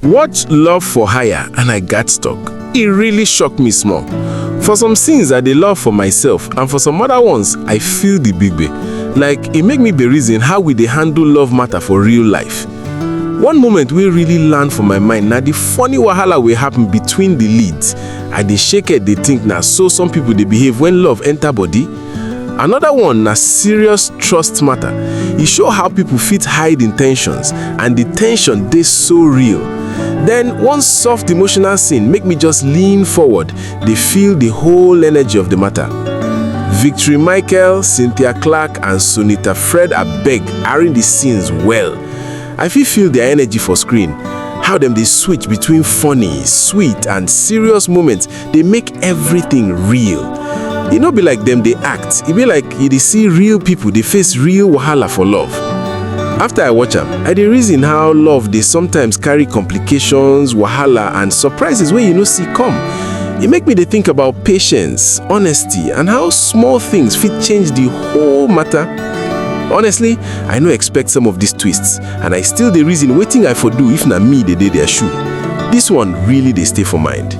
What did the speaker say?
Watch Love for Hire and I got stuck. It really shocked me small. For some scenes I dey love for myself, and for some other ones I feel the big way. Like it make me be reason how we dey handle love matter for real life. One moment wey really land for my mind na the funny wahala wey happen between the leads. I dey shake head dey think na so some people dey behave when love enter body. Another one na serious trust matter. E show how people fit hide in tensions, and the tension dey so real. Then one soft emotional scene make me just lean forward, dey feel the whole energy of the matter. Victory Michael, Cynthia Clarke and Sonita Fred abeg arrange the scenes well. I feel their energy for screen. How them dey switch between funny, sweet and serious moments, they make everything real. E no be like them dey act, e be like you dey see real people dey face real wahala for love. After I watch am, I dey reason how love dey sometimes carry complications, wahala and surprises wey you no see come. E make me dey think about patience, honesty and how small things fit change the whole matter. Honestly, I no expect some of these twists, and I still dey reason wetin I for do if na me dey their shoe. This one really dey stay for mind.